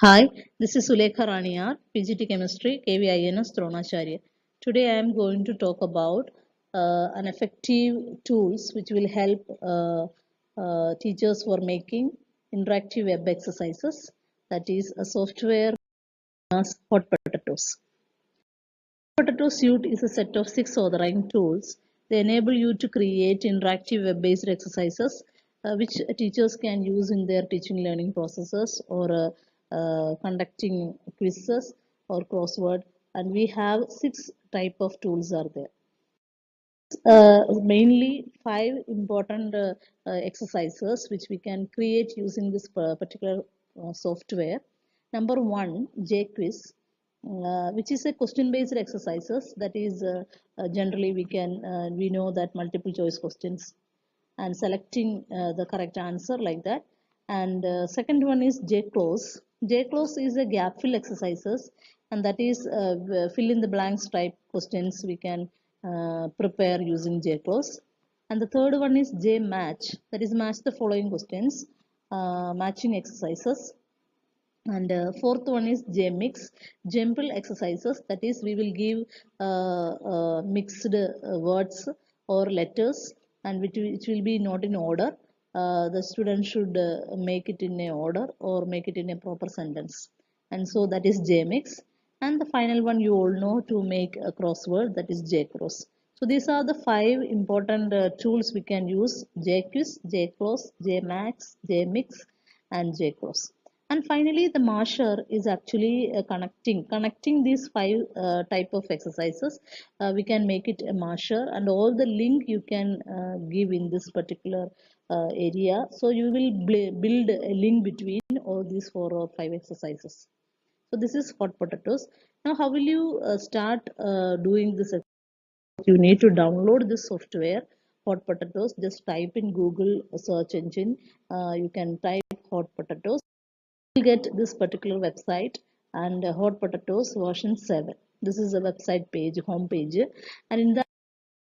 Hi, this is Sulekha Rani, PGT Chemistry, KVINS DRONACHARYA. Today I am going to talk about an effective tools which will help teachers for making interactive web exercises. That is a software as Hot Potatoes. Potato Suite is a set of 6 authoring tools. They enable you to create interactive web-based exercises which teachers can use in their teaching learning processes or conducting quizzes or crossword. And we have 6 type of tools are there. Mainly 5 important exercises which we can create using this particular software. Number 1, JQuiz, which is a question-based exercises. That is generally we know that multiple choice questions and selecting the correct answer like that. And second one is JClose. JClose is a gap fill exercises, and that is fill in the blanks type questions we can prepare using JClose. And the third one is JMatch, that is match the following questions, matching exercises. And fourth one is JMix, jumble exercises. That is, we will give mixed words or letters, and which will be not in order. The student should make it in a order or make it in a proper sentence. And so that is JMix. And the final one you all know, to make a crossword, that is JCross. So these are the 5 important tools we can use: JQuiz, JCross, JMax, JMix, and JCross. And finally the marsher is actually connecting these 5 type of exercises. We can make it a marsher, and all the link you can give in this particular area, so you will build a link between all these 4 or 5 exercises. So this is Hot Potatoes. Now how will you start doing this? You need to download this software, Hot Potatoes. Just type in Google search engine, you can type Hot Potatoes. You will get this particular website, and Hot Potatoes version 7. This is a website page, home page, and in that,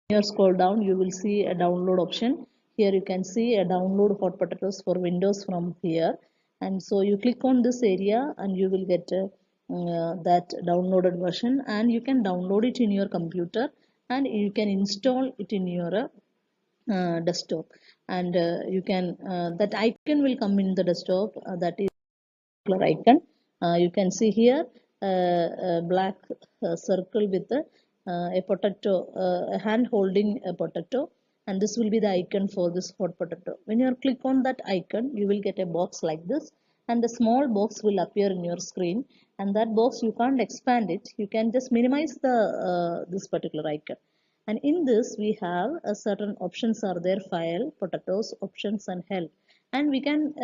you scroll down, you will see a download option. Here you can see a download Hot Potatoes for Windows from here, and so you click on this area and you will get that downloaded version, and you can download it in your computer and you can install it in your desktop. And you can that icon will come in the desktop, that is icon. You can see here a black circle with a potato, a hand holding a potato, and this will be the icon for this hot potato. When you click on that icon, you will get a box like this, and a small box will appear in your screen, and that box you can't expand it, you can just minimize the this particular icon. And in this we have a certain options are there: file, potatoes, options, and help. And we can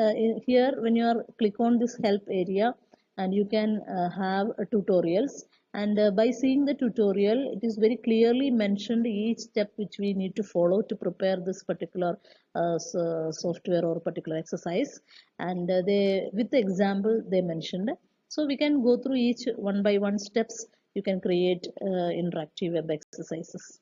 here, when you are click on this help area, and you can have tutorials, and by seeing the tutorial, it is very clearly mentioned each step which we need to follow to prepare this particular software or particular exercise. And they, with the example they mentioned, so we can go through each one by one steps. You can create interactive web exercises.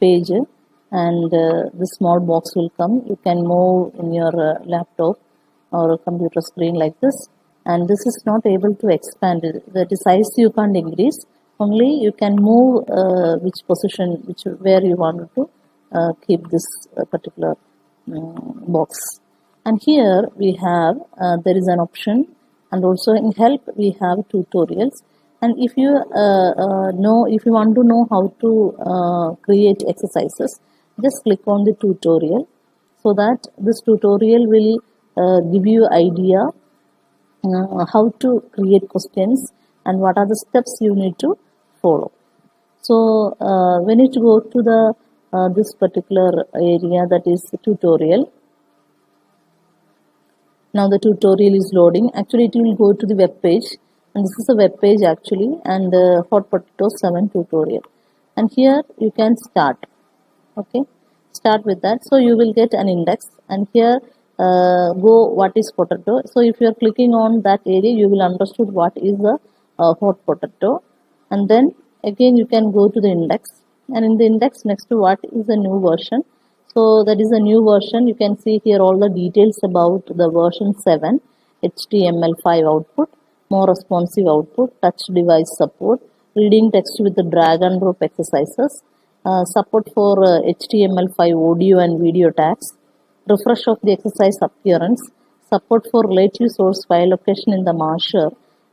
Page, and the small box will come. You can move in your laptop or computer screen like this, and this is not able to expand it. The size you can't increase, only you can move which position, where you want to keep this particular box. And here we have there is an option, and also in help we have tutorials. And if you if you want to know how to create exercises, just click on the tutorial, so that this tutorial will give you idea how to create questions and what are the steps you need to follow. So when you go to the this particular area, that is tutorial. Now the tutorial is loading. Actually it will go to the web page, and this is a web page actually, and Hot Potato 7 tutorial, and here you can start. Okay, start with that. So you will get an index, and here go what is potato. So if you are clicking on that area, you will understood what is the hot potato, and then again you can go to the index, And in the index next to what is the new version. So that is a new version. You can see here all the details about the version 7, HTML5 output, more responsive output, touch device support, reading text with the drag and drop exercises, support for HTML5 audio and video tags, refresh of the exercise appearance, support for relative source file location in the marsher,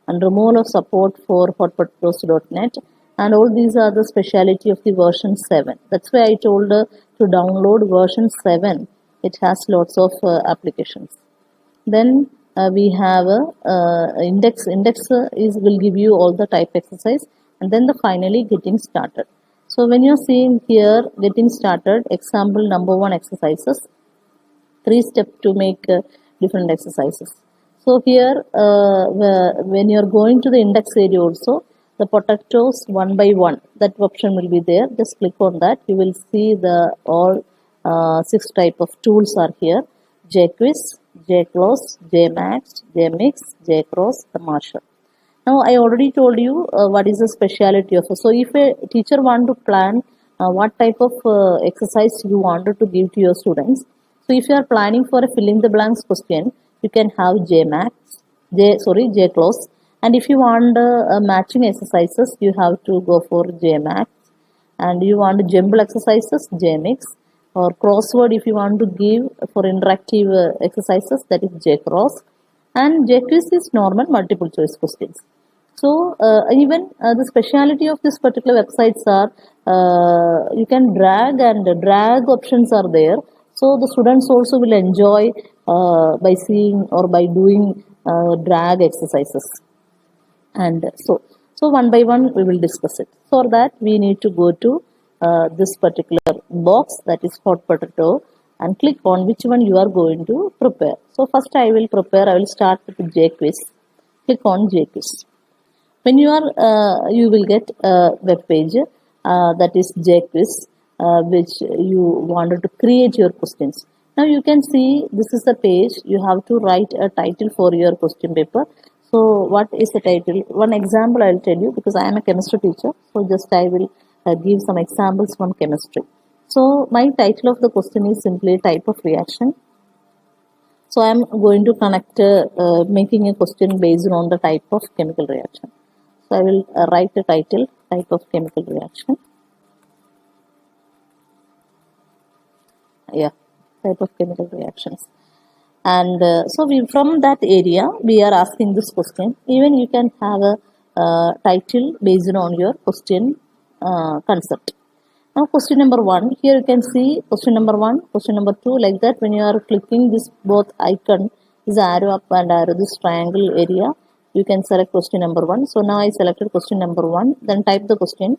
and removal of support for hotpotatoes.net. And all these are the speciality of the version 7. That's why I told to download version 7. It has lots of applications. Then we have a index. Index is will give you all the type exercise, and then the finally getting started. So when you're seeing here getting started, example number 1 exercises, 3 steps to make different exercises. So here when you are going to the index area also, the potatoes one by one, that option will be there. Just click on that. You will see the all 6 type of tools are here: jquiz, jclose, jmax, jmix, jcross, the marshal. Now I already told you what is the speciality of it. So if a teacher want to plan what type of exercise you wanted to give to your students, so if you are planning for a filling the blanks question, you can have jmax, jclose, and if you want matching exercises, you have to go for jmax, and you want jumble exercises, jmix, or crossword if you want to give for interactive exercises, that is jcross, and jquiz is normal multiple choice questions. So even the speciality of this particular websites are you can drag options are there. So the students also will enjoy by seeing or by doing drag exercises. And so one by one we will discuss it. For that we need to go to this particular box, that is hot potato, and click on which one you are going to prepare. So first I will start with jquiz. Click on jquiz. When you are you will get a web page that is jquiz, which you wanted to create your questions. Now you can see this is the page. You have to write a title for your question paper. So what is the title? One example I will tell you, because I am a chemistry teacher. So just I will give some examples from chemistry. So my title of the question is simply type of reaction. So I am going to connect making a question based on the type of chemical reaction. So I will write the title, type of chemical reaction. Yeah, type of chemical reactions. And so from that area we are asking this question. Even you can have a title based on your question concept. Now question number 1, here you can see question number 1, question number 2, like that. When you are clicking this both icon, this arrow up and arrow, this triangle area, you can select question number 1. So now I selected question number 1, then type the question,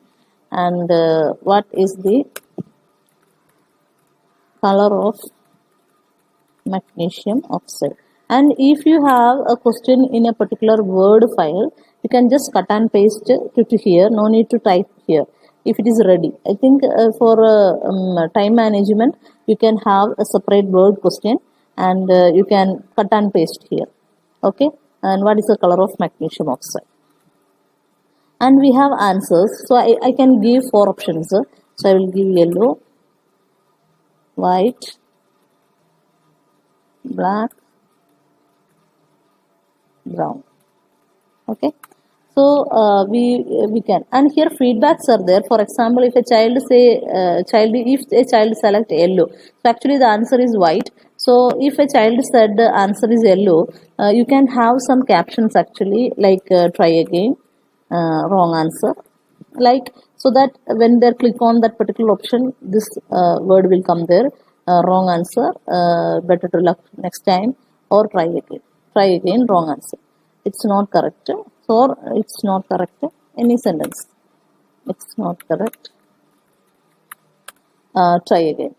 and what is the color of magnesium oxide. And if you have a question in a particular word file, you can just cut and paste to here. No need to type here if it is ready. I think for time management, you can have a separate word question, and you can cut and paste here. Okay. And what is the color of magnesium oxide? And we have answers. So I can give 4 options. So I will give yellow, white, black, brown. Okay. So we can, and here feedbacks are there. For example, if a child say if a child select yellow, so actually the answer is white. So if a child said the answer is yellow, you can have some captions actually, like try again, wrong answer, like, so that when they click on that particular option, this word will come there, wrong answer, better to luck next time, or try again, wrong answer, it's not correct, or it's not correct, any sentence, it's not correct, try again.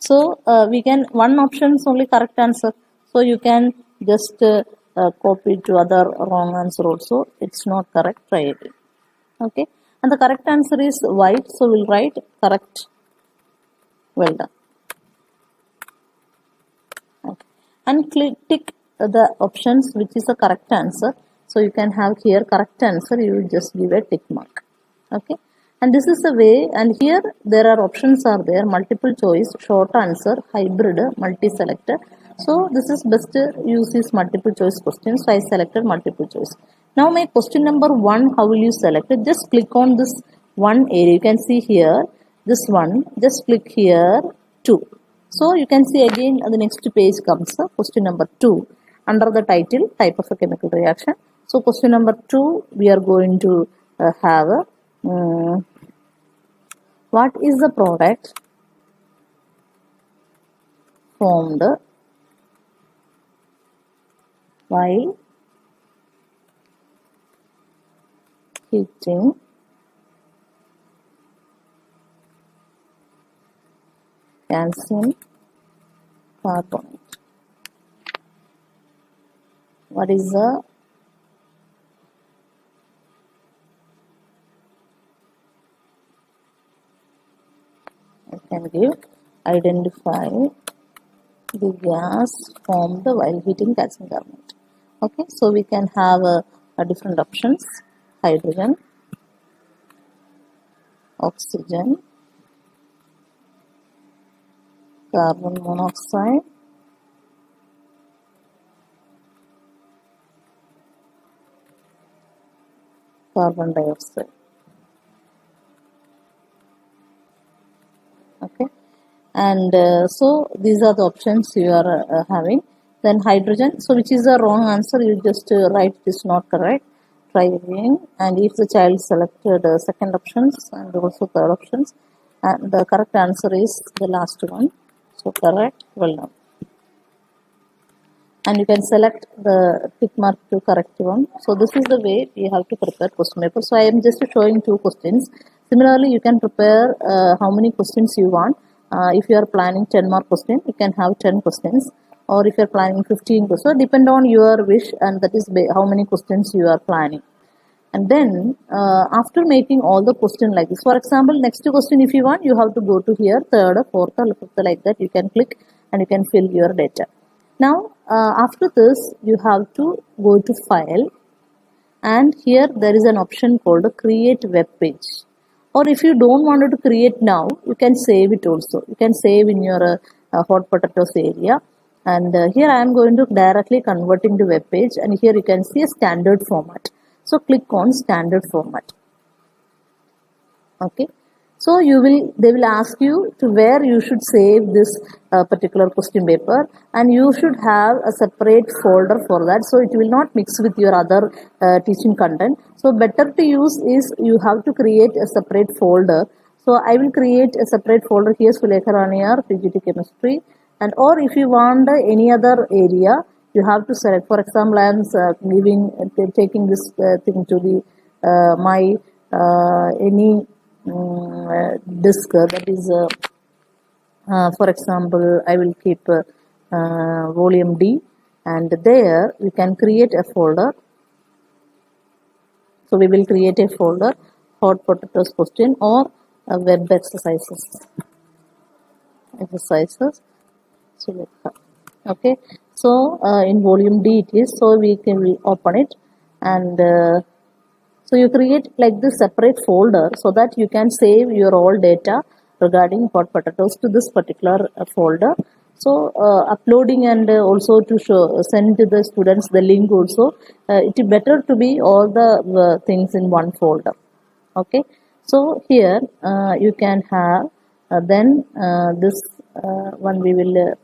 So we can, one option is only correct answer, so you can just copy to other wrong answer also, it's not correct, try again. Okay, and the correct answer is white, so we'll write correct, well done. Okay. And tick the options which is the correct answer. So you can have here correct answer, you will just give a tick mark. Okay, and this is the way, and here there are options are there: multiple choice, short answer, hybrid, multi-select. So this is best use is multiple choice questions, so I selected multiple choice. Now my question number 1, how will you select it? Just click on this one area, you can see here this one, just click here 2. So you can see again the next page comes question number 2 under the title type of a chemical reaction. So question number 2 we are going to have what is the product formed while heating calcium carbonate? What is the I can give identify the gas formed while heating calcium carbonate. Okay, so we can have a different options: hydrogen, oxygen, carbon monoxide, carbon dioxide. Okay, and so these are the options you are having. Then hydrogen, so which is the wrong answer, you just write it is not correct, try again. And if the child selected second options and also third options, and the correct answer is the last one, so correct, well done. And you can select the tick mark to correct one. So this is the way we have to prepare question paper. So I am just showing 2 questions. Similarly, you can prepare how many questions you want. If you are planning 10 mark question, you can have 10 questions. Or if you are planning 15 questions, so depend on your wish, and that is how many questions you are planning. And then after making all the question like this, for example, next question if you want, you have to go to here, third, fourth, or fifth, like that. You can click and you can fill your data. Now after this, you have to go to file, and here there is an option called create web page. Or if you don't want to create now, you can save it also. You can save in your hot potatoes area. And here I am going to directly convert into web page, and here you can see a standard format. So click on standard format. Okay. So they will ask you to where you should save this particular question paper, and you should have a separate folder for that, so it will not mix with your other teaching content. So better to use is you have to create a separate folder. So I will create a separate folder here, Sulekha Rani or PGT chemistry, and or if you want any other area, you have to select. For example, I am taking this thing to the my any disk, that is for example I will keep volume D, and there we can create a folder. So we will create a folder hot potatoes question or web exercises. Okay, so in volume D it is, so we can open it, and so you create like this separate folder so that you can save your all data regarding hot potatoes to this particular folder. So uploading and also to send to the students the link also, it is better to be all the things in one folder. Okay, so here you can have then this one we will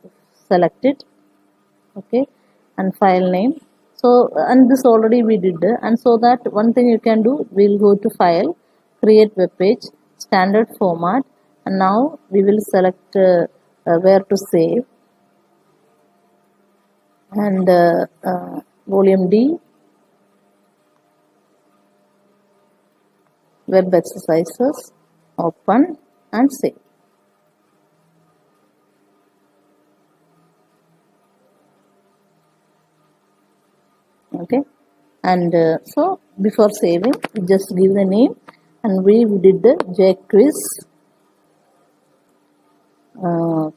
select it. Okay, and file name. So and this already we did, and so that one thing you can do, we'll go to file, create web page, standard format, and now we will select where to save, and volume D, web exercises, open and save. Okay, and so before saving, we just give the name, and we did the J quiz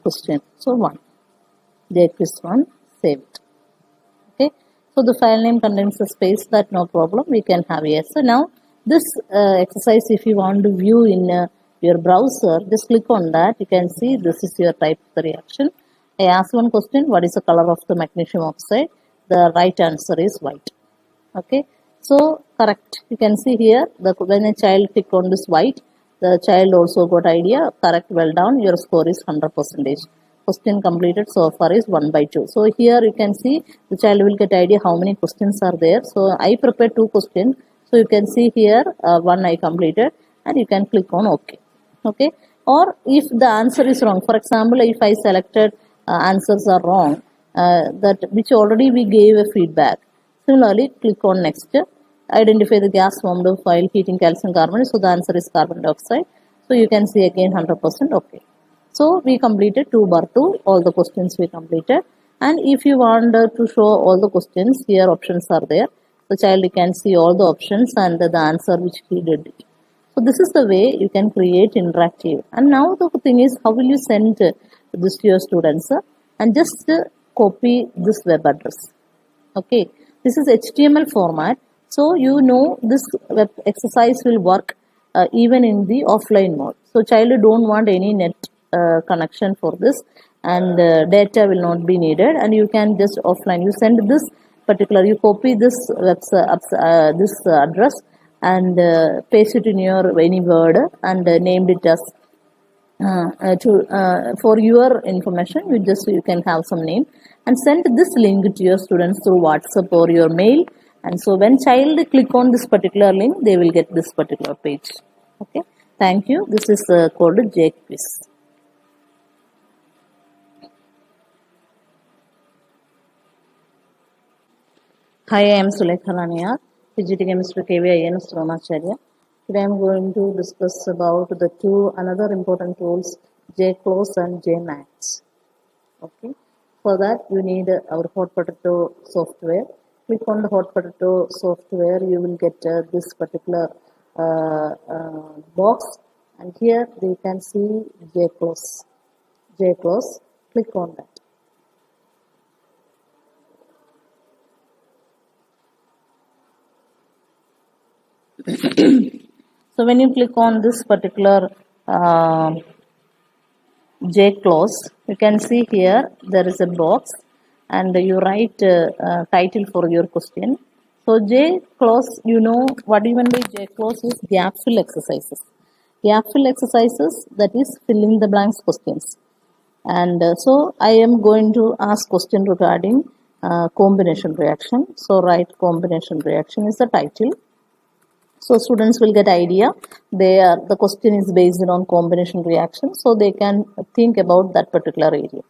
question. So 1, J quiz 1, save it. Okay, so the file name contains a space, that no problem, we can have here. So now This exercise, if you want to view in your browser, just click on that. You can see this is your type of the reaction. I ask one question, what is the color of the magnesium oxide? The right answer is white. Okay, so correct. You can see here, when a child click on this white, the child also got idea. Correct, well done. Your score is 100%. Question completed so far is 1 by 2. So here you can see the child will get idea how many questions are there. So I prepared 2 questions. So you can see here one I completed, and you can click on OK. Okay, or if the answer is wrong, for example, if I selected answers are wrong, that which already we gave a feedback. Similarly, click on next. Identify the gas formed while heating calcium carbonate. So the answer is carbon dioxide. So you can see again 100% okay. So we completed 2 bar 2, all the questions we completed. And if you want to show all the questions, here options are there. The child can see all the options and the answer which he did. So this is the way you can create interactive. And now the thing is, how will you send this to your students? And just copy this web address. Okay, this is HTML format. So you know this web exercise will work even in the offline mode. So child don't want any net connection for this, and data will not be needed, and you can just offline. You send this particular, you copy this this address and paste it in your any word and named it as for your information. You can have some name and send this link to your students through WhatsApp or your mail, and so when child click on this particular link, they will get this particular page. Okay, thank you. This is called J quiz. Hi, I am Sulekha Rani, PGT Chemistry KVINS DRONACHARYA. Today I am going to discuss about the two another important tools, JClose and JMax. Okay, for that you need our hot potato software. Click on the hot potato software, you will get this particular box, and here you can see JClose. JClose, click on that. So when you click on this particular JClose, you can see here there is a box, and you write title for your question. So JClose, you know what even by JClose is gap fill exercises. Gap fill exercises, that is filling the blanks questions. And so I am going to ask question regarding combination reaction. So write combination reaction is the title. So students will get idea. The question is based on combination reaction, so they can think about that particular area.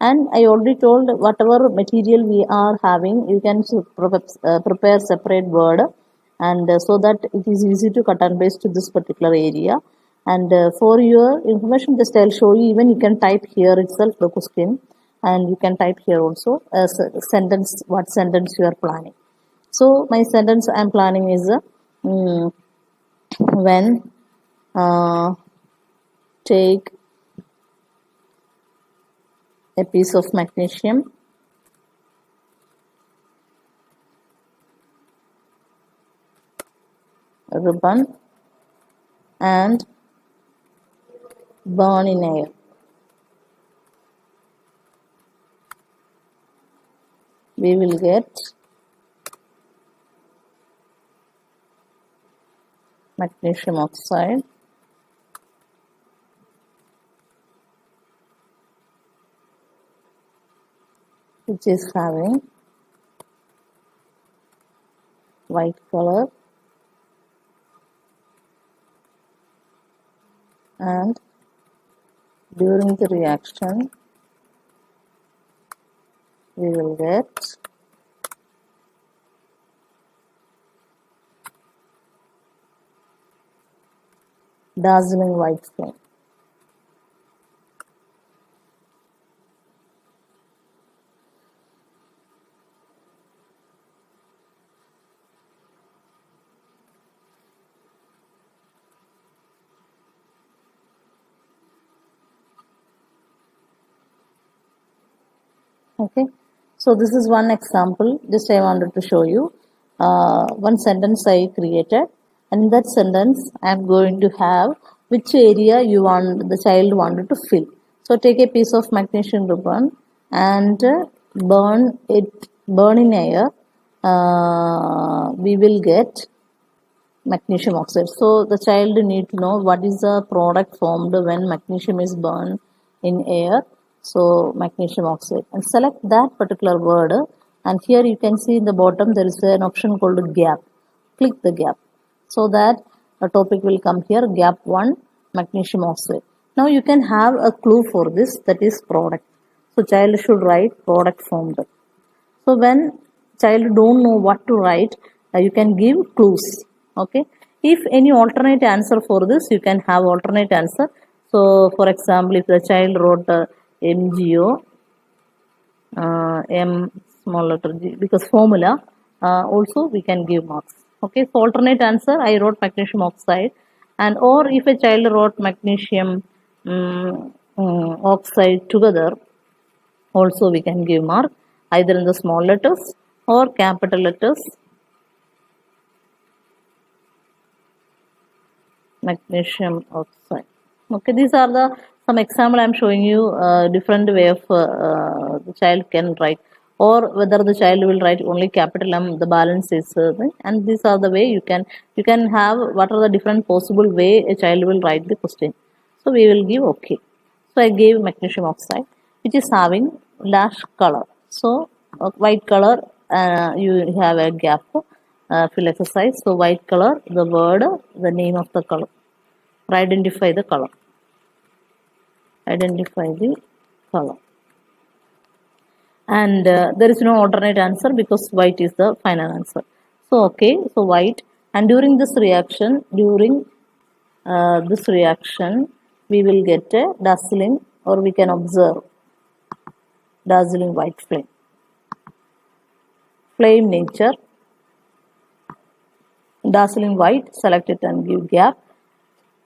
And I already told whatever material we are having, you can prepare separate word, and so that it is easy to cut and paste to this particular area. And for your information, just I'll show you. Even you can type here itself the question, and you can type here also a sentence. What sentence you are planning? So my sentence I am planning is when take a piece of magnesium ribbon and burn in air. We will get magnesium oxide which is having white color and during the reaction we will get dazzling white flame. Okay, so this is one example. Just I wanted to show you one sentence I created. and in that sentence I am going to have which area you want the child wanted to fill. So take a piece of magnesium ribbon and burn in air. We will get magnesium oxide. So the child need to know what is the product formed when magnesium is burned in air. So magnesium oxide, and select that particular word, and here you can see in the bottom there is an option called gap. Click the gap so that a topic will come here, gap 1, magnesium oxide. Now you can have a clue for this, that is product. So child should write product formed. So when child don't know what to write, you can give clues. Okay. If any alternate answer for this, you can have alternate answer. So for example, if the child wrote MGO, M small letter G, because formula, also we can give marks. Okay. So alternate answer, I wrote magnesium oxide, and or if a child wrote magnesium oxide together, also we can give mark either in the small letters or capital letters. Magnesium oxide. Okay, these are the some example I am showing you. Different way of the child can write, or whether the child will write only capital M, the balance is and these are the way you can have what are the different possible way a child will write the question. So we will give okay. So I gave magnesium oxide, which is having dash color. So white color, you have a gap. Fill exercise. So white color, the word, the name of the color. Or identify the color. Identify the color. And there is no alternate answer because white is the final answer. So okay, so white. And during this reaction, we will get a dazzling, or we can observe dazzling white flame. Flame nature. Dazzling white, select it and give gap.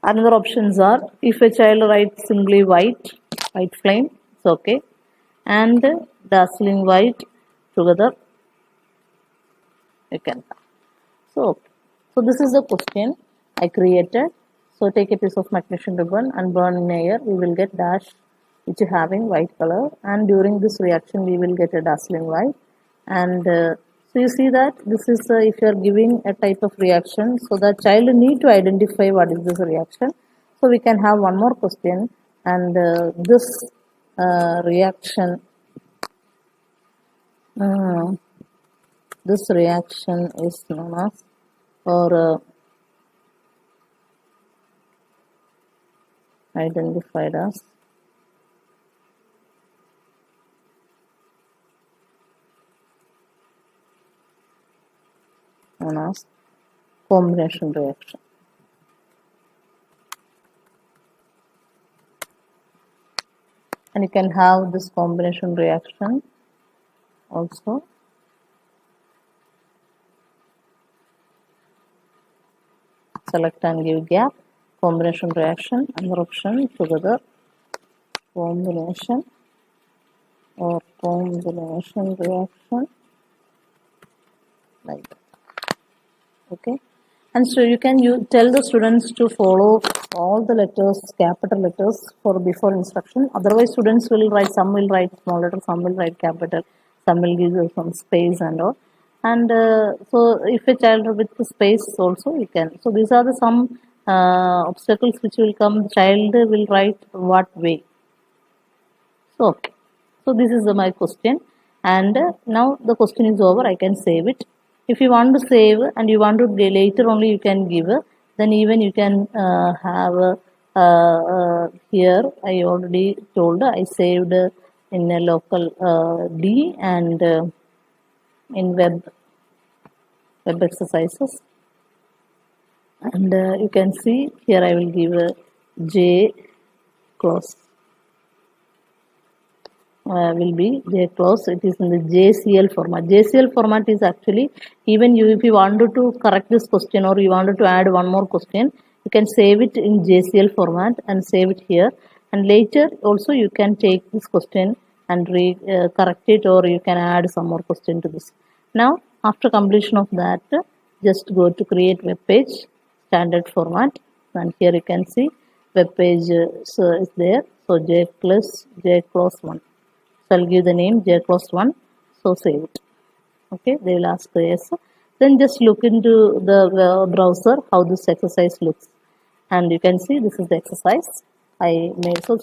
Another options are, if a child writes simply white flame, it's okay, and dazzling white together, you can. So this is the question I created. So take a piece of magnesium ribbon and burn in air. We will get dash which is having white color, and during this reaction we will get a dazzling white. And so you see that this is if you are giving a type of reaction, so the child need to identify what is this reaction. So we can have one more question, and this reaction is known as, or identified as combination reaction. And you can have this combination reaction also. Select and give gap. Combination reaction, another option together, combination or combination reaction, like that. Okay. And so you can tell the students to follow all the letters, capital letters for before instruction. Otherwise, students will write, some will write small letter, some will write capital, some will give some space and all. And so if a child with the space also, you can. So these are the some obstacles which will come. The child will write what way. So okay. So this is my question, and now the question is over. I can save it. If you want to save and you want to later only, you can give. Then even you can have here. I already told I saved in a local D and in web exercises. And you can see here I will give a J close. Will be J close. It is in the JCL format. JCL format is actually, even you, if you wanted to correct this question or you wanted to add one more question, you can save it in JCL format and save it here. And later also you can take this question and correct it, or you can add some more question to this. Now after completion of that, just go to create web page. standard format, and here you can see web page is there. So J clause 1. So I'll give the name J clause 1. So save it. Okay, they will ask yes. Then just look into the browser how this exercise looks, and you can see this is the exercise I made. So